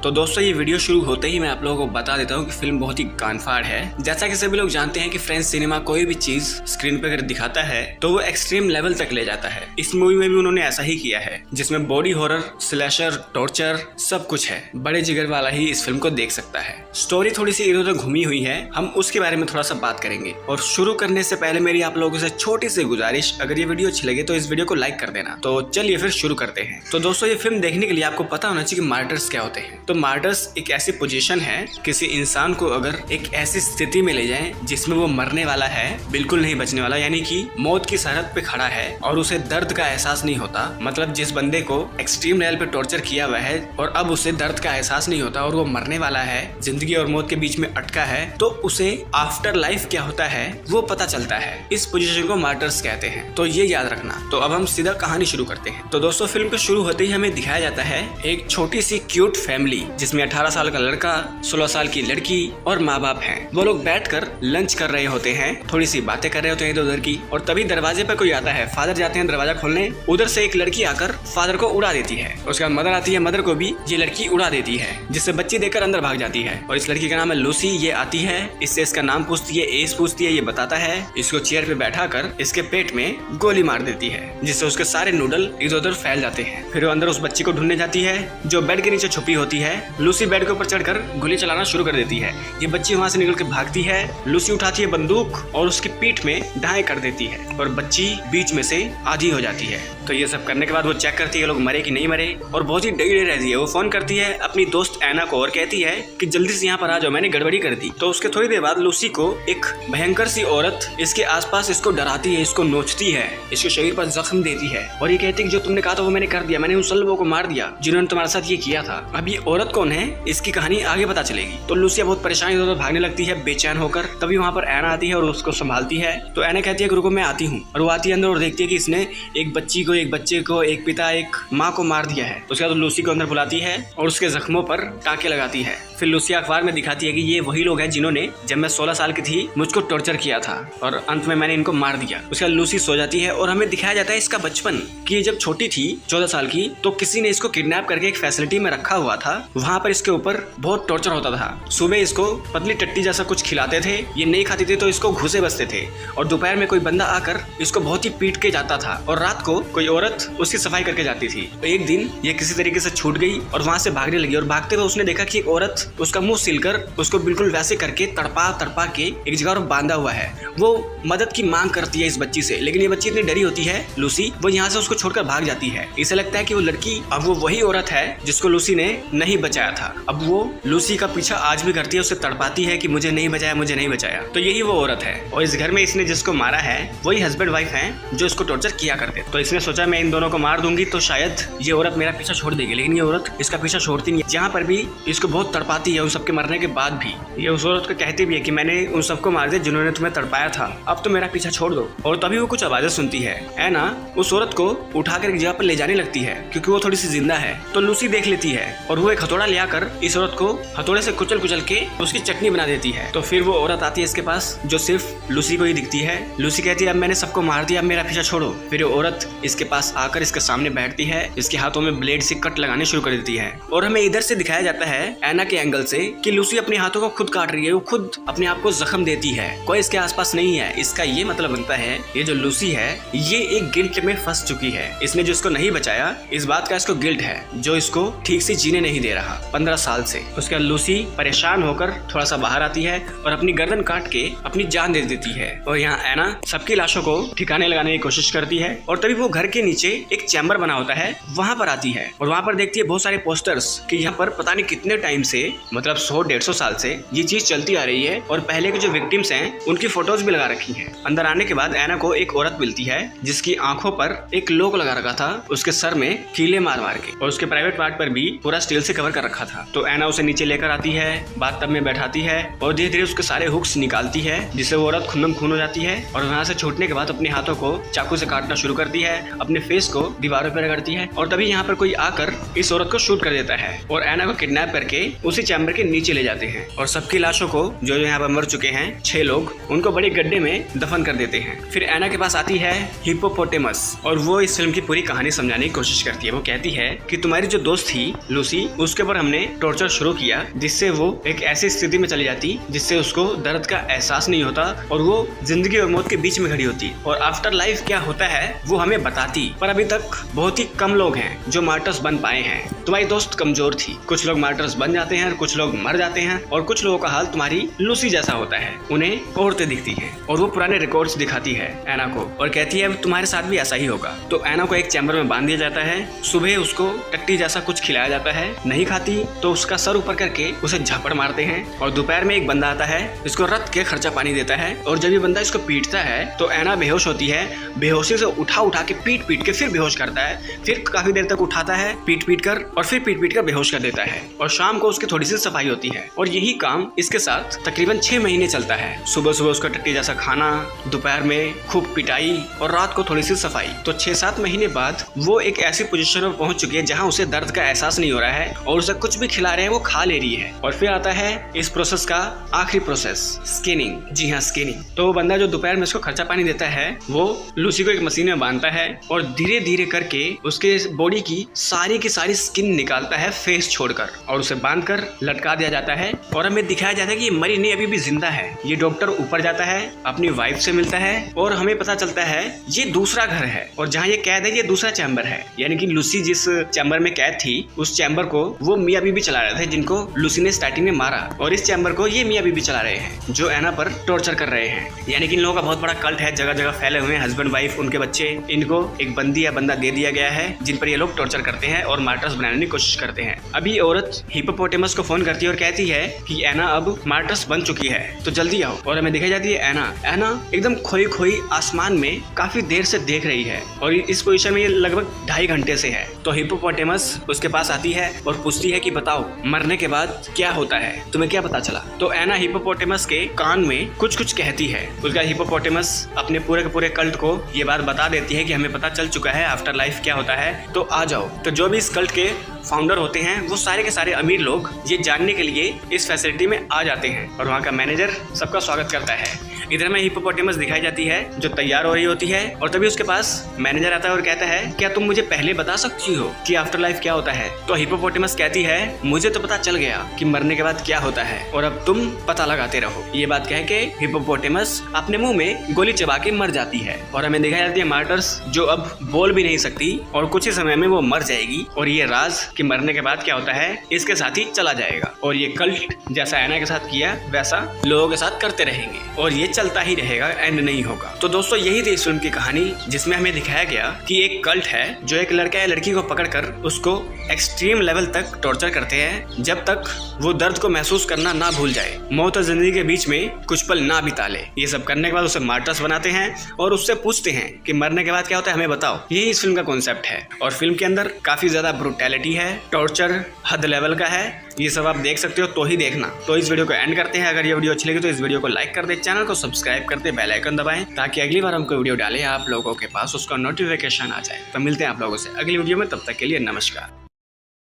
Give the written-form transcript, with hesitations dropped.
तो दोस्तों ये वीडियो शुरू होते ही मैं आप लोगों को बता देता हूँ कि फिल्म बहुत ही कानफाड़ है। जैसा कि सभी लोग जानते हैं कि फ्रेंच सिनेमा कोई भी चीज स्क्रीन पे अगर दिखाता है तो वो एक्सट्रीम लेवल तक ले जाता है। इस मूवी में भी उन्होंने ऐसा ही किया है, जिसमें बॉडी हॉरर, स्लैशर, टॉर्चर सब कुछ है। बड़े जिगर वाला ही इस फिल्म को देख सकता है। स्टोरी थोड़ी सी इधर उधर घूमी हुई है, हम उसके बारे में थोड़ा सा बात करेंगे। और शुरू करने से पहले मेरी आप लोगों से छोटी सी गुजारिश, अगर ये वीडियो अच्छी लगे तो इस वीडियो को लाइक कर देना। तो चलिए फिर शुरू करते हैं। तो दोस्तों ये फिल्म देखने के लिए आपको पता होना चाहिए कि मार्टर्स क्या होते हैं। तो मार्टर्स एक ऐसी पोजीशन है, किसी इंसान को अगर एक ऐसी स्थिति में ले जाएं जिसमें वो मरने वाला है, बिल्कुल नहीं बचने वाला, यानी कि मौत की सरहद पे खड़ा है और उसे दर्द का एहसास नहीं होता। मतलब जिस बंदे को एक्सट्रीम लेवल पे टॉर्चर किया हुआ है और अब उसे दर्द का एहसास नहीं होता और वो मरने वाला है, जिंदगी और मौत के बीच में अटका है, तो उसे आफ्टर लाइफ क्या होता है वो पता चलता है। इस पोजीशन को मार्टर्स कहते हैं, तो ये याद रखना। तो अब हम सीधा कहानी शुरू करते हैं। तो दोस्तों फिल्म को शुरू होते ही हमें दिखाया जाता है एक छोटी सी क्यूट फैमिली, जिसमें 18 साल का लड़का, 16 साल की लड़की और माँ बाप हैं। वो लोग बैठकर लंच कर रहे होते हैं, थोड़ी सी बातें कर रहे होते हैं इधर उधर की, और तभी दरवाजे पर कोई आता है। फादर जाते हैं दरवाजा खोलने, उधर से एक लड़की आकर फादर को उड़ा देती है। उसके बाद मदर आती है, मदर को भी ये लड़की उड़ा देती है, जिससे बच्ची देखकर अंदर भाग जाती है। और इस लड़की का नाम है लूसी। ये आती है, इससे इसका नाम पूछती है, एज पूछती है, ये बताता है। इसको चेयर पे बैठा कर इसके पेट में गोली मार देती है, जिससे उसके सारे नूडल इधर उधर फैल जाते हैं। फिर वो अंदर उस बच्ची को ढूंढने जाती है जो बेड के नीचे छुपी होती है। लूसी बेड के ऊपर चढ़कर गोली चलाना शुरू कर देती है। ये बच्ची वहां से निकल के भागती है। लूसी उठाती है बंदूक और उसकी पीठ में दाएं कर देती है और बच्ची बीच में से आधी हो जाती है। तो ये सब करने के बाद वो चेक करती है लोग मरे कि नहीं मरे, और बहुत ही डरी रहती है। वो फोन करती है अपनी दोस्त एना को और कहती है कि जल्दी से यहाँ पर आ जाओ, मैंने गड़बड़ी कर दी। तो उसके थोड़ी देर बाद लूसी को एक भयंकर सी औरत इसके आसपास इसको डराती है, इसको नोचती है, इसके शरीर पर जख्म देती है और ये कहती है कि जो तुमने कहा था वो मैंने कर दिया, मैंने उन सब लोगों को मार दिया जिन्होंने तुम्हारे साथ ये किया था। अब ये औरत कौन है इसकी कहानी आगे पता चलेगी। तो लूसिया बहुत परेशान इधर उधर भागने लगती है बेचैन होकर। तभी वहाँ पर एना आती है और उसको संभालती है। तो एना कहती है कि रुको मैं आती हूँ, और वो आती है अंदर और देखती है कि इसने एक बच्ची को, एक बच्चे को, एक पिता, एक माँ को मार दिया है। उसके बाद लूसी को अंदर बुलाती है और उसके जख्मों पर टाँके लगाती है। फिर लूसिया अखबार में दिखाती है कि ये वही लोग हैं जिन्होंने जब मैं 16 साल की थी मुझको टॉर्चर किया था और अंत में मैंने इनको मार दिया। उसके बाद लूसी सो जाती है और हमें दिखाया जाता है इसका बचपन, कि ये जब छोटी थी 14 साल की, तो किसी ने इसको किडनैप करके एक फैसिलिटी में रखा हुआ था। वहाँ पर इसके ऊपर बहुत टॉर्चर होता था। सुबह इसको पतली टट्टी जैसा कुछ खिलाते थे, ये नहीं खाती थी तो इसको घुसे बसते थे, और दोपहर में कोई बंदा आकर इसको बहुत ही पीट के जाता था, और रात को कोई औरत उसकी सफाई करके जाती थी। तो एक दिन ये किसी तरीके से छूट गई और वहाँ से भागने लगी, और भागते हुए उसने देखा कि एक औरत उसका मुंह सिलकर उसको बिल्कुल वैसे करके तड़पा तड़पा के एक जगह और बांधा हुआ है। वो मदद की मांग करती है इस बच्ची से, लेकिन ये बच्ची इतनी डरी होती है लूसी, वो यहाँ से उसको छोड़कर भाग जाती है। इसे लगता है कि वो लड़की अब वो वही औरत है जिसको लूसी ने नहीं बचाया था। अब वो लूसी का पीछा आज भी करती है, उसे तड़पाती है कि मुझे नहीं बचाया, मुझे नहीं बचाया। तो यही वो औरत है, और इस घर में इसने जिसको मारा है वही हस्बैंड वाइफ है जो इसको टॉर्चर किया करते। तो इसने सोचा मैं इन दोनों को मार दूंगी तो शायद ये औरत मेरा पीछा छोड़ देगी, लेकिन ये औरत इसका पीछा छोड़ती नहीं है। जहाँ पर भी इसको बहुत तड़पाती है, उन सबके मरने के बाद भी ये उस औरत को कहती भी है कि मैंने उन सबको मार दिया जिन्होंने तुम्हें तड़पाया था, अब तो मेरा पीछा छोड़ दो। और तभी वो कुछ आवाजें सुनती है। एना उस औरत को उठाकर एक जगह पर ले जाने लगती है क्योंकि वो थोड़ी सी जिंदा है। तो लूसी देख लेती है और वो एक हथौड़ा ले आकर इस औरत को हथौड़े से कुचल कुचल के उसकी चटनी बना देती है। तो फिर वो औरत आती है इसके पास जो सिर्फ लूसी को ही दिखती है। लूसी कहती है अब मैंने सबको मार दिया, अब मेरा पीछा छोड़ो। फिर वो औरत इसके पास आकर इसके सामने बैठती है, इसके हाथों में ब्लेड से कट लगाने शुरू कर देती है, और हमें इधर से दिखाया जाता है एना के एंगल से कि लूसी अपने हाथों को खुद काट रही है, वो खुद अपने आप को जख्म देती है, कोई इसके आसपास नहीं है। इसका ये मतलब बनता है ये जो लूसी है ये एक गिल्ट में फंस चुकी है। इसने जिसको नहीं बचाया इस बात का इसको गिल्ट है, जो इसको ठीक से जीने नहीं दे रहा 15 साल से। उसके बाद लूसी परेशान होकर थोड़ा सा बाहर आती है और अपनी गर्दन काट के अपनी जान दे देती है। और यहाँ एना सबकी लाशों को ठिकाने लगाने की कोशिश करती है, और तभी वो घर के नीचे एक चैम्बर बना होता है वहाँ पर आती है, और वहाँ पर देखती है बहुत सारे पोस्टर्स कि यहाँ पर पता नहीं कितने टाइम से, मतलब 100-150 साल से ये चीज चलती आ रही है, और पहले के जो विक्टिम्स हैं उनकी फोटोज भी लगा रखी हैं। अंदर आने के बाद एना को एक औरत मिलती है जिसकी आंखों पर एक लॉक लगा रखा था, उसके सर में कीले मार मार के, और उसके प्राइवेट पार्ट पर भी पूरा स्टील से कवर कर रखा था। तो एना उसे नीचे लेकर आती है, बाथटब में बैठाती है और धीरे धीरे उसके सारे हुक्स निकालती है, जिससे वो औरत खूनम खून हो जाती है, और वहाँ से छूटने के बाद अपने हाथों को चाकू से काटना शुरू करती है अपने फेस को दीवारों पर रगड़ती है और तभी यहाँ पर कोई आकर इस औरत को शूट कर देता है और एना को किडनैप करके उसी चैम्बर के नीचे ले जाते हैं और सबकी लाशों को जो यहाँ पर मर चुके हैं 6 लोग, उनको बड़े गड्ढे में दफन कर देते हैं। फिर एना के पास आती है हिप्पोपोटेमस और वो इस फिल्म की पूरी कहानी समझाने की कोशिश करती है। वो कहती है कि तुम्हारी जो दोस्त थी लूसी, उसके ऊपर हमने टॉर्चर शुरू किया जिससे वो एक ऐसी स्थिति में चली जाती जिससे उसको दर्द का एहसास नहीं होता और वो जिंदगी और मौत के बीच में खड़ी होती और आफ्टर लाइफ क्या होता है वो हमें बताती। पर अभी तक बहुत ही कम लोग हैं जो मार्टर्स बन पाए हैं। तुम्हारी दोस्त कमजोर थी, कुछ लोग मार्टर्स बन जाते हैं, कुछ लोग मर जाते हैं और कुछ लोगों का हाल तुम्हारी लूसी जैसा होता है, उन्हें औरतें दिखती हैं। और वो पुराने रिकॉर्ड्स दिखाती है एना को और कहती है अब तुम्हारे साथ भी ऐसा ही होगा। तो एना को एक चैम्बर में बांध दिया जाता है। सुबह उसको टट्टी जैसा कुछ खिलाया जाता है, नहीं खाती तो उसका सर ऊपर करके उसे झापड़ मारते हैं। और दोपहर में एक बंदा आता है, इसको रत के खर्चा पानी देता है और जब ये बंदा इसको पीटता है तो एना बेहोश होती है। बेहोशी से उठा के पीट के फिर बेहोश करता है, फिर काफी देर तक उठाता है पीट कर और फिर पीट कर बेहोश कर देता है। और शाम को उसकी थोड़ी सी सफाई होती है और यही काम इसके साथ तकरीबन 6 महीने चलता है। सुबह सुबह उसका टट्टी जैसा खाना, दोपहर में खूब पिटाई और रात को थोड़ी सी सफाई। तो 6-7 महीने बाद वो एक ऐसी पोजीशन में पहुंच चुकी है जहां उसे दर्द का एहसास नहीं हो रहा है और उसे कुछ भी खिला रहे हैं वो खा ले रही है। और फिर आता है इस प्रोसेस का आखिरी प्रोसेस, स्किनिंग। जी हाँ, स्किनिंग। तो वो बंदा जो दोपहर में उसको खर्चा पानी देता है वो लूसी को एक मशीन में बांधता है और धीरे धीरे करके उसके बॉडी की सारी स्किन निकालता है फेस छोड़कर और उसे बांधकर लटका दिया जाता है। और हमें दिखाया जाता है कि ये मरी नहीं, अभी भी जिंदा है। ये डॉक्टर ऊपर जाता है, अपनी वाइफ से मिलता है और हमें पता चलता है ये दूसरा घर है और जहाँ ये कैद है ये दूसरा चैम्बर है। यानी कि लूसी जिस चैम्बर में कैद थी उस चैम्बर को वो मियां बीबी चला रहे थे जिनको लूसी ने स्टार्टिंग में मारा, और इस चैम्बर को ये मियां बीबी चला रहे हैं जो एना पर टॉर्चर कर रहे हैं। यानी कि इन लोगों का बहुत बड़ा कल्ट है, जगह जगह फैले हुए हैं, हस्बैंड वाइफ, उनके बच्चे। इनको एक बंदी या बंदा दे दिया गया है जिन पर ये लोग टॉर्चर करते हैं और मार्टर्स बनाने की कोशिश करते हैं। अभी औरत हिप्पोपोटेमस को फोन करती है और कहती है कि एना अब मार्टर्स बन चुकी है तो जल्दी आओ। और हमें दिखाई जाती है एना एकदम खोई आसमान में काफी देर से देख रही है और इस पोजीशन में ये लगभग 2.5 घंटे से है। तो हिप्पोपोटेमस उसके पास आती है और पूछती है कि बताओ मरने के बाद क्या होता है, तुम्हें क्या पता चला। तो एना हिप्पोपोटेमस के कान में कुछ कहती है। उसका हिप्पोपोटेमस अपने पूरे के पूरे कल्ट को ये बात बता देती है कि हमें पता चल चुका है आफ्टर लाइफ क्या होता है, तो आ जाओ। तो जो भी इस कल्ट के फाउंडर होते हैं वो सारे के सारे अमीर लोग ये जानने के लिए इस फैसिलिटी में आ जाते हैं और वहाँ का मैनेजर सबका स्वागत करता है। इधर में हिप्पोपोटेमस दिखाई जाती है जो तैयार हो रही होती है और तभी उसके पास मैनेजर आता है और कहता है क्या तुम मुझे पहले बता सकती हो कि आफ्टर लाइफ क्या होता है। तो हिप्पोपोटेमस कहती है मुझे तो पता चल गया कि मरने के बाद क्या होता है और अब तुम पता लगाते रहो। ये बात कह के हिप्पोपोटेमस अपने मुंह में गोली चबा के मर जाती है और हमें दिखाई जाती है मार्टर्स जो अब बोल भी नहीं सकती और कुछ ही समय में वो मर जाएगी और ये राज कि मरने के बाद क्या होता है इसके साथ ही चला जाएगा और ये कल्ट जैसा एना के साथ किया वैसा लोगों के साथ करते रहेंगे और ये चलता ही रहेगा, एंड नहीं होगा। तो दोस्तों यही थी इस फिल्म की कहानी जिसमें हमें दिखाया गया कि एक कल्ट है जो एक लड़का या लड़की को पकड़कर उसको एक्सट्रीम लेवल तक टॉर्चर करते हैं जब तक वो दर्द को महसूस करना ना भूल जाए, मौत और जिंदगी के बीच में कुछ पल ना बिता ले। ये सब करने के बाद उसे मार्टर्स बनाते हैं और उससे पूछते हैं कि मरने के बाद क्या होता है हमें बताओ। यही इस फिल्म का कॉन्सेप्ट है और फिल्म के अंदर काफी ज्यादा ब्रूटैलिटी है, टॉर्चर हद लेवल का है। ये सब आप देख सकते हो तो ही देखना। तो इस वीडियो को एंड करते हैं। अगर ये वीडियो अच्छी लगी तो इस वीडियो को लाइक कर दे, चैनल को सब्सक्राइब कर दे, बेल आइकन दबाएं ताकि अगली बार हम कोई वीडियो डालें आप लोगों के पास उसका नोटिफिकेशन आ जाए। तो मिलते हैं आप लोगों से अगली वीडियो में, तब तक के लिए नमस्कार।